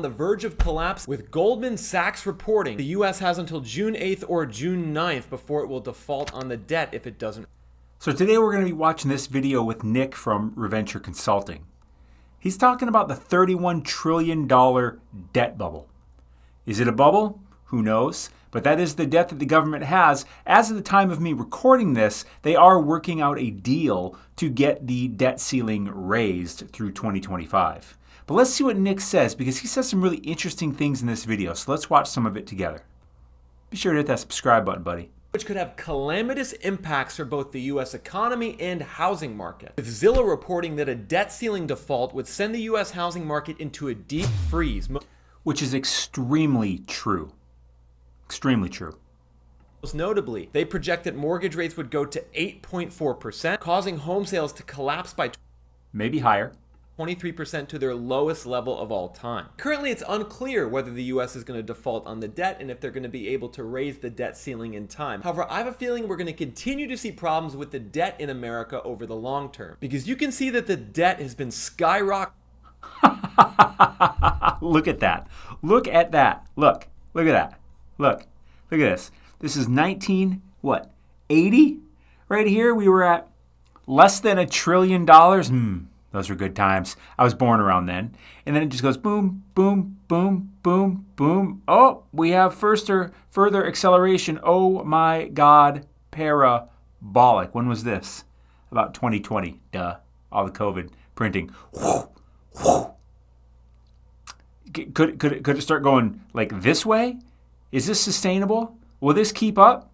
the verge of collapse, with Goldman Sachs reporting the US has until June 8th or June 9th before it will default on the debt if it doesn't. So today we're going to be watching this video with Nick from Reventure Consulting. He's talking about the $31 trillion debt bubble. Is it a bubble? Who knows? But that is the debt that the government has. As of the time of me recording this, they are working out a deal to get the debt ceiling raised through 2025. But let's see what Nick says, because he says some really interesting things in this video. So let's watch some of it together. Be sure to hit that subscribe button, buddy. Which could have calamitous impacts for both the US economy and housing market. With Zillow reporting that a debt ceiling default would send the US housing market into a deep freeze. Which is extremely true. Extremely true. Most notably, they project that mortgage rates would go to 8.4%, causing home sales to collapse by maybe higher. 23% to their lowest level of all time. Currently, it's unclear whether the US is going to default on the debt and if they're going to be able to raise the debt ceiling in time. However, I have a feeling we're going to continue to see problems with the debt in America over the long term, because you can see that the debt has been skyrocketing. Look at that. Look at that. Look at that. Look at this. This is 80? Right here, we were at less than $1 trillion. Those were good times. I was born around then. And then it just goes boom, boom, boom, boom, boom. Oh, we have further acceleration. Oh my God, parabolic. When was this? About 2020. Duh. All the COVID printing. Could it start going like this way? Is this sustainable? Will this keep up?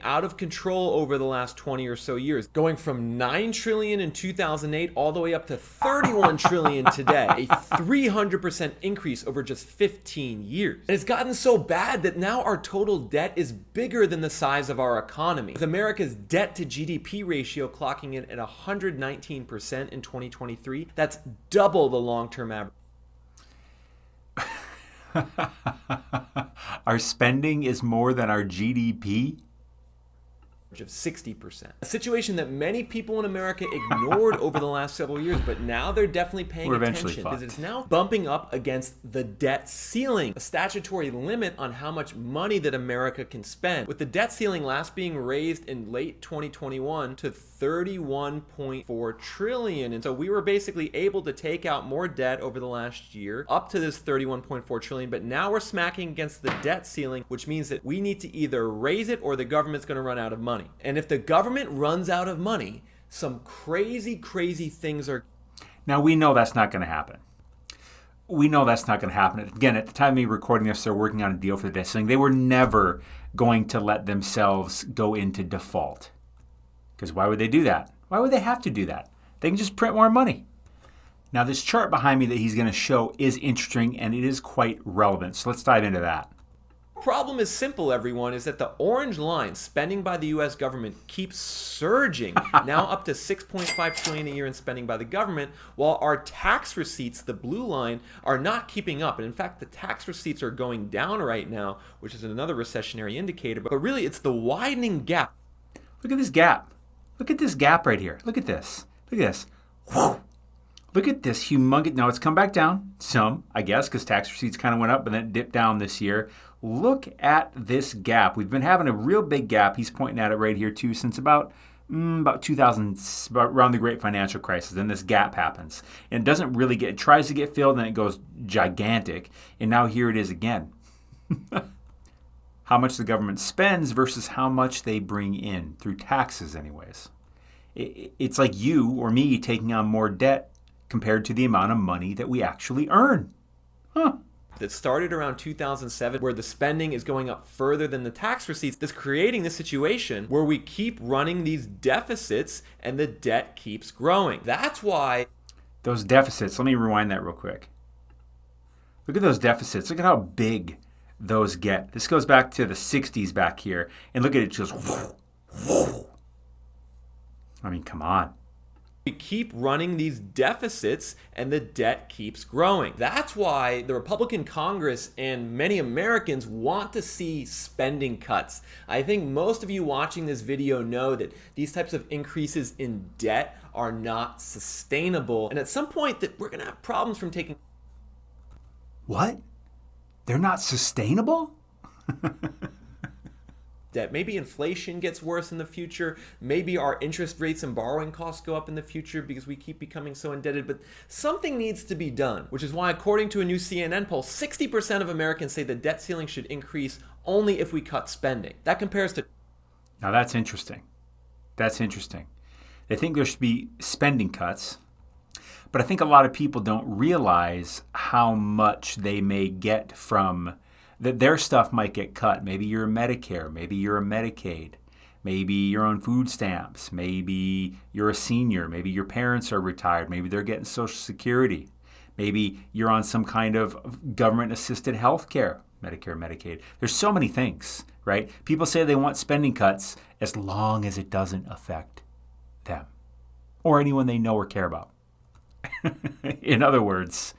Out of control over the last 20 or so years, going from 9 trillion in 2008 all the way up to 31 trillion today, a 300% increase over just 15 years. And it's gotten so bad that now our total debt is bigger than the size of our economy, with America's debt to GDP ratio clocking in at 119% in 2023. That's double the long-term average. Our spending is more than our GDP? Of 60%. A situation that many people in America ignored over the last several years, but now they're definitely paying attention, because it's now bumping up against the debt ceiling, a statutory limit on how much money that America can spend, with the debt ceiling last being raised in late 2021 to 31.4 trillion. And so we were basically able to take out more debt over the last year up to this 31.4 trillion, but now we're smacking against the debt ceiling, which means that we need to either raise it or the government's going to run out of money. And if the government runs out of money, some crazy things are... Now, we know that's not going to happen. We know that's not going to happen. Again, at the time of me recording this, they're working on a deal for the debt ceiling. They were never going to let themselves go into default. Because why would they do that? Why would they have to do that? They can just print more money. Now, this chart behind me that he's going to show is interesting, and it is quite relevant. So let's dive into that. The problem is simple, everyone, is that the orange line, spending by the US government, keeps surging, now up to 6.5 trillion a year in spending by the government, while our tax receipts, the blue line, are not keeping up. And in fact, the tax receipts are going down right now, which is another recessionary indicator. But really, it's the widening gap. Look at this gap. Look at this gap right here. Look at this. Look at this. Whew. Look at this humongous. Now, it's come back down some, I guess, because tax receipts kind of went up and then it dipped down this year. Look at this gap. We've been having a real big gap. He's pointing at it right here, too, since about 2000, around the Great Financial Crisis. Then this gap happens. And it doesn't really it tries to get filled, and it goes gigantic. And now here it is again. How much the government spends versus how much they bring in, through taxes anyways. It's like you or me taking on more debt compared to the amount of money that we actually earn. That started around 2007, where the spending is going up further than the tax receipts, that's creating this situation where we keep running these deficits and the debt keeps growing. That's why... Those deficits, let me rewind that real quick. Look at those deficits. Look at how big those get. This goes back to the 60s back here. And look at it, just... I mean, come on. We keep running these deficits and the debt keeps growing. That's why the Republican Congress and many Americans want to see spending cuts. I think most of you watching this video know that these types of increases in debt are not sustainable. And at some point that we're going to have problems from taking... What? They're not sustainable? Debt. Maybe inflation gets worse in the future. Maybe our interest rates and borrowing costs go up in the future because we keep becoming so indebted. But something needs to be done, which is why, according to a new CNN poll, 60% of Americans say the debt ceiling should increase only if we cut spending. That compares to... Now that's interesting. That's interesting. They think there should be spending cuts, but I think a lot of people don't realize how much they may get from that. Their stuff might get cut. Maybe you're a Medicare, maybe you're a Medicaid, maybe you're on food stamps, maybe you're a senior, maybe your parents are retired, maybe they're getting Social Security, maybe you're on some kind of government-assisted health care, Medicare, Medicaid. There's so many things, right? People say they want spending cuts as long as it doesn't affect them or anyone they know or care about. In other words,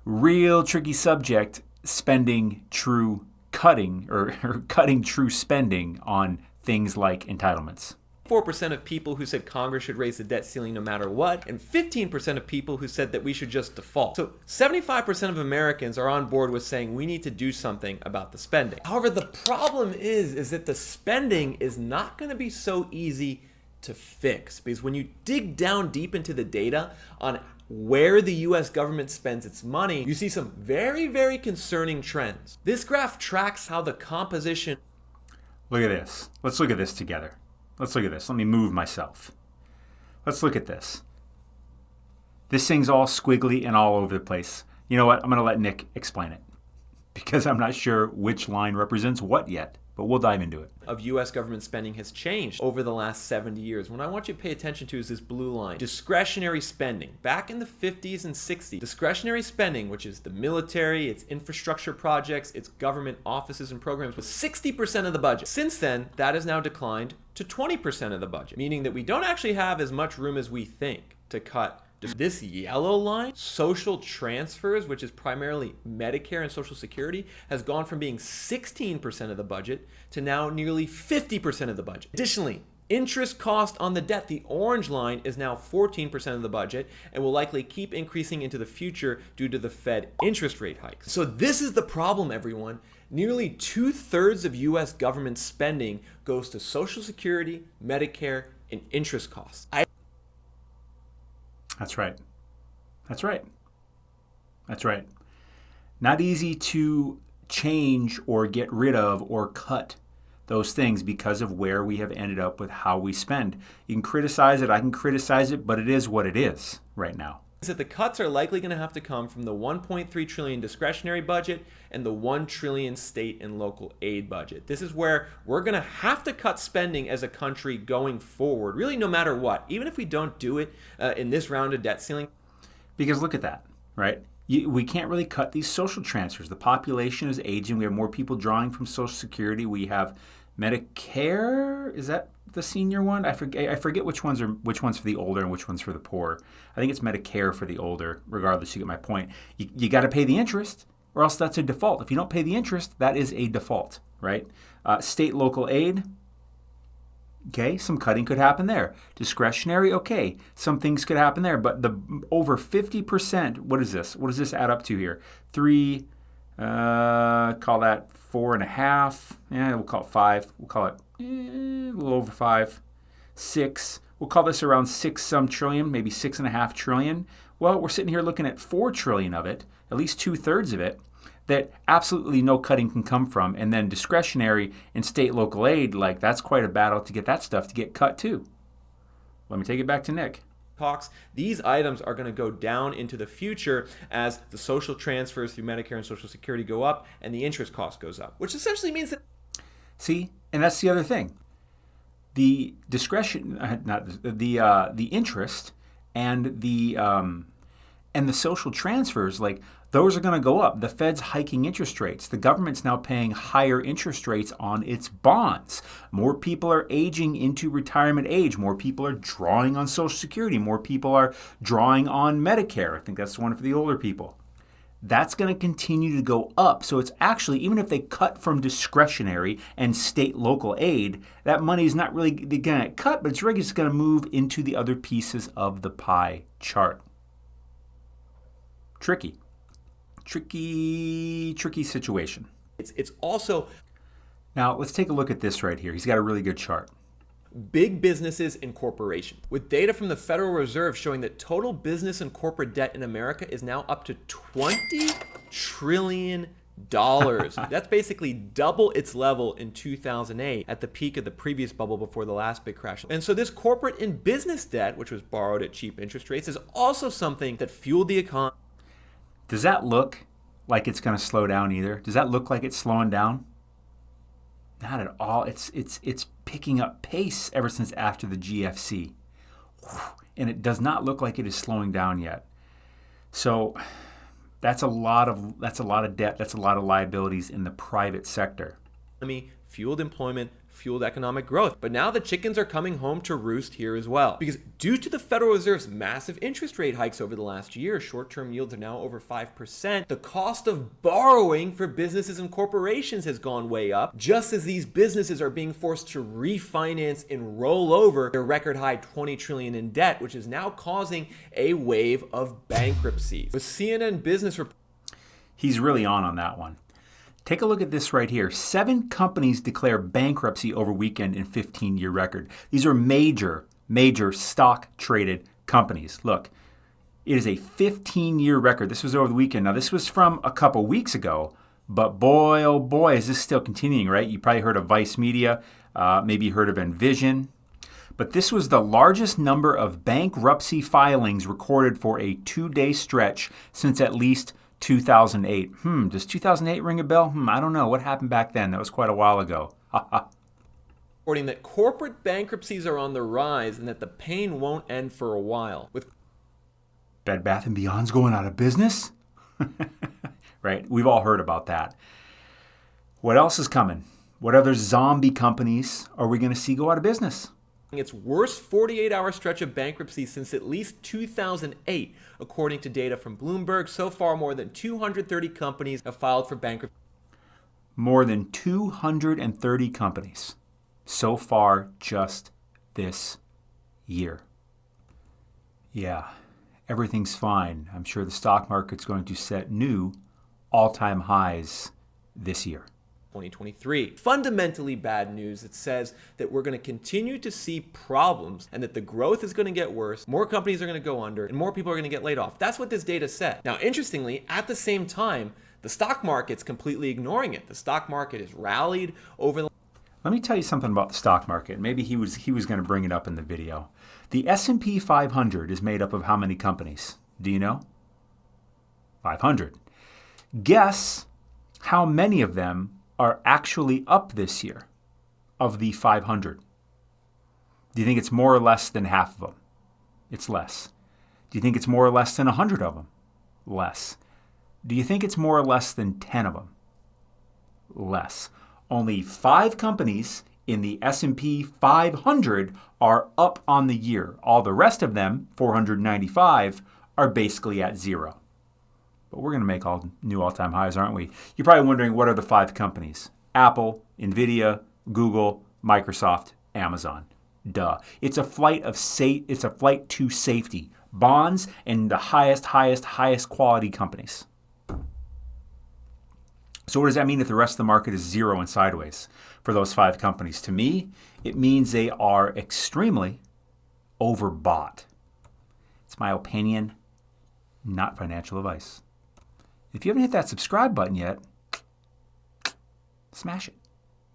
real tricky subject, spending true cutting or cutting true spending on things like entitlements. 4% of people who said Congress should raise the debt ceiling no matter what, and 15% of people who said that we should just default. So 75% of Americans are on board with saying we need to do something about the spending. However, the problem is that the spending is not going to be so easy to fix, because when you dig down deep into the data on where the US government spends its money, you see some very, very concerning trends. This graph tracks how the composition... Look at this. Let's look at this together. Let's look at this. Let me move myself. Let's look at this. This thing's all squiggly and all over the place. You know what? I'm going to let Nick explain it because I'm not sure which line represents what yet, but we'll dive into it. Of US government spending has changed over the last 70 years. What I want you to pay attention to is this blue line. Discretionary spending. Back in the 50s and 60s, discretionary spending, which is the military, its infrastructure projects, its government offices and programs, was 60% of the budget. Since then, that has now declined to 20% of the budget, meaning that we don't actually have as much room as we think to cut. This yellow line, social transfers, which is primarily Medicare and Social Security, has gone from being 16% of the budget to now nearly 50% of the budget. Additionally, interest cost on the debt, the orange line, is now 14% of the budget and will likely keep increasing into the future due to the Fed interest rate hikes. So this is the problem, everyone. Nearly 2/3 of US government spending goes to Social Security, Medicare, and interest costs. That's right. That's right. That's right. Not easy to change or get rid of or cut those things because of where we have ended up with how we spend. You can criticize it, I can criticize it, but it is what it is right now. That the cuts are likely going to have to come from the $1.3 trillion discretionary budget and the $1 trillion state and local aid budget. This is where we're going to have to cut spending as a country going forward, really no matter what, even if we don't do it in this round of debt ceiling. Because look at that, right? We can't really cut these social transfers. The population is aging. We have more people drawing from Social Security. We have Medicare. Is that the senior one? I forget which one's for the older and which one's for the poor. I think it's Medicare for the older. Regardless, you get my point. You got to pay the interest, or else that's a default. If you don't pay the interest, that is a default, right? State local aid. Okay, some cutting could happen there. Discretionary, okay, some things could happen there. But the over 50%. What is this? What does this add up to here? 3. Call that 4.5. Yeah, we'll call it 5. We'll call it a little over 5. 6. We'll call this around 6 some trillion, maybe 6.5 trillion. Well, we're sitting here looking at 4 trillion of it, at least 2/3 of it, that absolutely no cutting can come from. And then discretionary and state local aid, like that's quite a battle to get that stuff to get cut too. Let me take it back to Nick. Talks, these items are going to go down into the future as the social transfers through Medicare and Social Security go up and the interest cost goes up, which essentially means that... See, and that's the other thing. The discretion, the interest and the social transfers, like those are going to go up. The Fed's hiking interest rates. The government's now paying higher interest rates on its bonds. More people are aging into retirement age. More people are drawing on Social Security. More people are drawing on Medicare. I think that's the one for the older people. that's going to continue to go up. So it's actually, even if they cut from discretionary and state local aid, that money is not really going to get cut, but it's really just going to move into the other pieces of the pie chart. Tricky situation. It's also... Now, let's take a look at this right here. He's got a really good chart. Big businesses and corporations. With data from the Federal Reserve showing that total business and corporate debt in America is now up to $20 trillion. That's basically double its level in 2008 at the peak of the previous bubble before the last big crash. And so this corporate and business debt, which was borrowed at cheap interest rates, is also something that fueled the economy. Does that look like it's going to slow down either? Does that look like it's slowing down? Not at all. It's picking up pace ever since after the GFC. And it does not look like it is slowing down yet. So that's a lot of debt, that's a lot of liabilities in the private sector. Fueled employment, fueled economic growth. But now the chickens are coming home to roost here as well. Because due to the Federal Reserve's massive interest rate hikes over the last year, short-term yields are now over 5%. The cost of borrowing for businesses and corporations has gone way up, just as these businesses are being forced to refinance and roll over their record high $20 trillion in debt, which is now causing a wave of bankruptcies. With CNN Business Report, he's really on that one. Take a look at this right here. 7 companies declare bankruptcy over weekend in 15-year record. These are major stock-traded companies. Look, it is a 15-year record. This was over the weekend. Now, this was from a couple weeks ago, but boy, oh boy, is this still continuing, right? You probably heard of Vice Media, maybe you heard of Envision. But this was the largest number of bankruptcy filings recorded for a 2-day stretch since at least 2008. Does 2008 ring a bell? I don't know. What happened back then? That was quite a while ago. reporting that corporate bankruptcies are on the rise and that the pain won't end for a while. With Bed Bath & Beyond's going out of business? Right? We've all heard about that. What else is coming? What other zombie companies are we going to see go out of business? Its worst 48-hour stretch of bankruptcy since at least 2008, according to data from Bloomberg. So far, more than 230 companies have filed for bankruptcy. More than 230 companies so far just this year. Yeah, everything's fine. I'm sure the stock market's going to set new all-time highs this year. 2023. Fundamentally bad news that says that we're going to continue to see problems and that the growth is going to get worse, more companies are going to go under, and more people are going to get laid off. That's what this data said. Now, interestingly, at the same time, the stock market's completely ignoring it. The stock market has rallied over the... Let me tell you something about the stock market. Maybe he was going to bring it up in the video. The S&P 500 is made up of how many companies? Do you know? 500. Guess how many of them are actually up this year of the 500? Do you think it's more or less than half of them? It's less. Do you think it's more or less than 100 of them? Less. Do you think it's more or less than 10 of them? Less. Only 5 companies in the S&P 500 are up on the year. All the rest of them, 495, are basically at zero. But we're going to make all new all-time highs, aren't we? You're probably wondering, what are the 5 companies? Apple, NVIDIA, Google, Microsoft, Amazon. Duh. It's a flight to safety. Bonds and the highest quality companies. So what does that mean if the rest of the market is zero and sideways for those 5 companies? To me, it means they are extremely overbought. It's my opinion, not financial advice. If you haven't hit that subscribe button yet, smash it.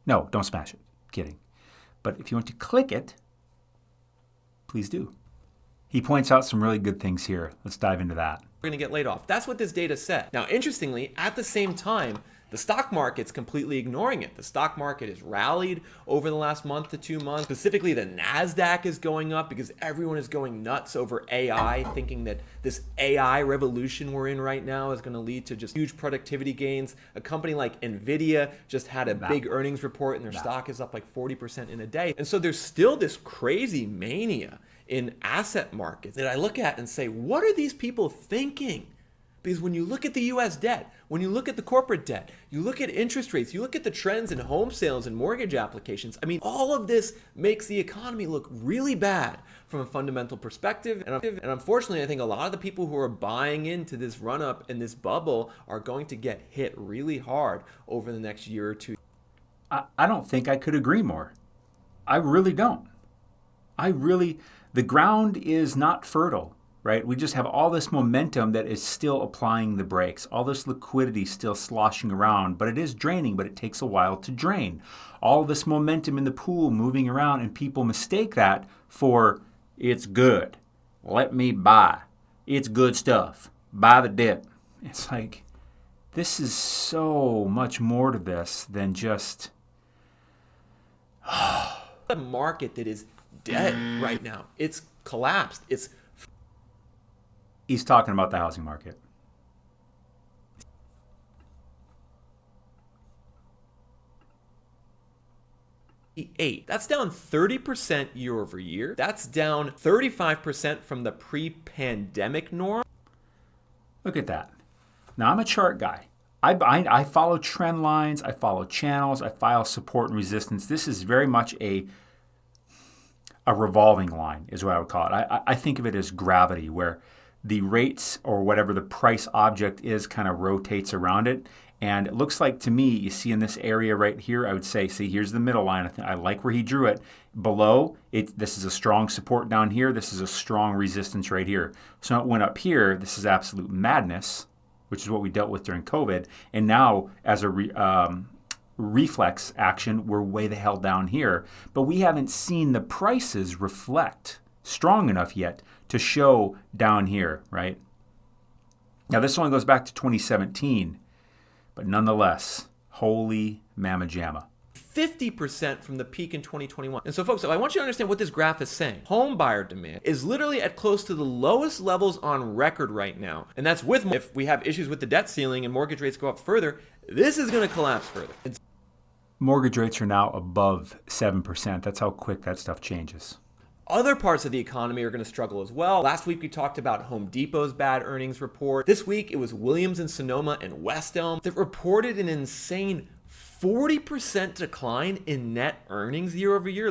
No, don't smash it. Kidding. But if you want to click it, please do. He points out some really good things here. Let's dive into that. We're going to get laid off. That's what this data said. Now, interestingly, at the same time, the stock market's completely ignoring it. The stock market has rallied over the last month to 2 months. Specifically, the NASDAQ is going up because everyone is going nuts over AI, thinking that this AI revolution we're in right now is going to lead to just huge productivity gains. A company like NVIDIA just had a big earnings report and their stock is up like 40% in a day. And so there's still this crazy mania in asset markets that I look at and say, what are these people thinking? Because when you look at the US debt, when you look at the corporate debt, you look at interest rates, you look at the trends in home sales and mortgage applications, I mean, all of this makes the economy look really bad from a fundamental perspective. And unfortunately, I think a lot of the people who are buying into this run-up and this bubble are going to get hit really hard over the next year or two. I don't think I could agree more. I really don't. The ground is not fertile. Right? We just have all this momentum that is still applying the brakes, all this liquidity still sloshing around, but it is draining, but it takes a while to drain. All this momentum in the pool moving around, and people mistake that for it's good. Let me buy. It's good stuff. Buy the dip. It's like, this is so much more to this than just a market that is dead right now. It's collapsed. He's talking about the housing market. That's down 30% year over year. That's down 35% from the pre-pandemic norm. Look at that. Now, I'm a chart guy. I follow trend lines. I follow channels. I follow support and resistance. This is very much a revolving line is what I would call it. I think of it as gravity, where the rates or whatever the price object is kind of rotates around it. And it looks like to me, you see in this area right here, I would say, see, here's the middle line. I like where he drew it. Below, this is a strong support down here. This is a strong resistance right here. So it went up here. This is absolute madness, which is what we dealt with during COVID. And now as a reflex action, we're way the hell down here. But we haven't seen the prices reflect strong enough yet to show down here, right? Now, this only goes back to 2017, but nonetheless, holy mamma jamma. 50% from the peak in 2021. And so, folks, I want you to understand what this graph is saying. Home buyer demand is literally at close to the lowest levels on record right now. And that's with, if we have issues with the debt ceiling and mortgage rates go up further, this is going to collapse further. Mortgage rates are now above 7%. That's how quick that stuff changes. Other parts of the economy are going to struggle as well. Last week we talked about Home Depot's bad earnings report. This week it was Williams and Sonoma and West Elm that reported an insane 40% decline in net earnings year over year.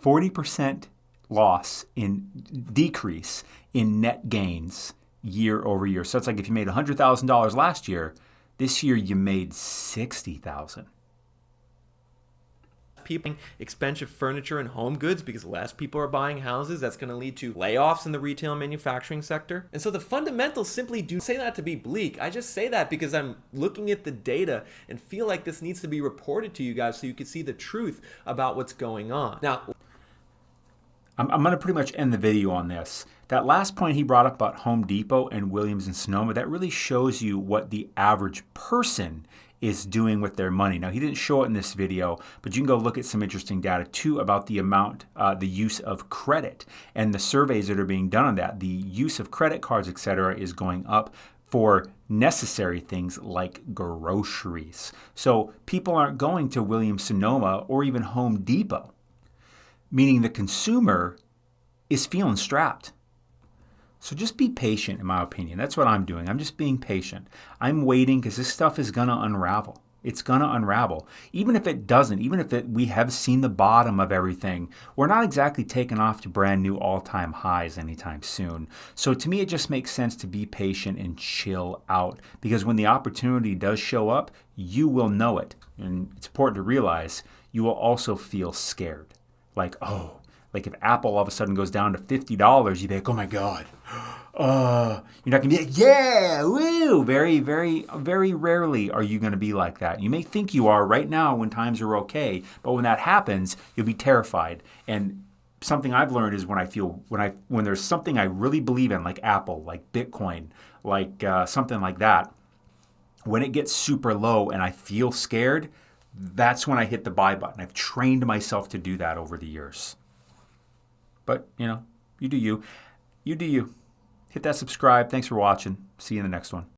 40% loss in decrease in net gains year over year. So it's like if you made $100,000 last year, this year you made $60,000. People expensive furniture and home goods because less people are buying houses. That's going to lead to layoffs in the retail and manufacturing sector. And so the fundamentals simply do say that to be bleak. I just say that because I'm looking at the data and feel like this needs to be reported to you guys so you can see the truth about what's going on. Now, I'm going to pretty much end the video on this. That last point he brought up about Home Depot and Williams and Sonoma, that really shows you what the average person is doing with their money. Now, he didn't show it in this video, but you can go look at some interesting data too about the amount, the use of credit and the surveys that are being done on that. The use of credit cards, etc., is going up for necessary things like groceries. So people aren't going to Williams Sonoma or even Home Depot, meaning the consumer is feeling strapped. So just be patient, in my opinion. That's what I'm doing. I'm just being patient. I'm waiting because this stuff is going to unravel. It's going to unravel. Even if it doesn't, even if we have seen the bottom of everything, we're not exactly taking off to brand new all-time highs anytime soon. So to me, it just makes sense to be patient and chill out, because when the opportunity does show up, you will know it. And it's important to realize you will also feel scared. Like, oh, like if Apple all of a sudden goes down to $50, you'd be like, oh my God. You're not going to be like, yeah, woo. Very, very, very rarely are you going to be like that. You may think you are right now when times are okay, but when that happens, you'll be terrified. And something I've learned is when there's something I really believe in, like Apple, like Bitcoin, like something like that, when it gets super low and I feel scared, that's when I hit the buy button. I've trained myself to do that over the years. But, you do you. You do you. Hit that subscribe. Thanks for watching. See you in the next one.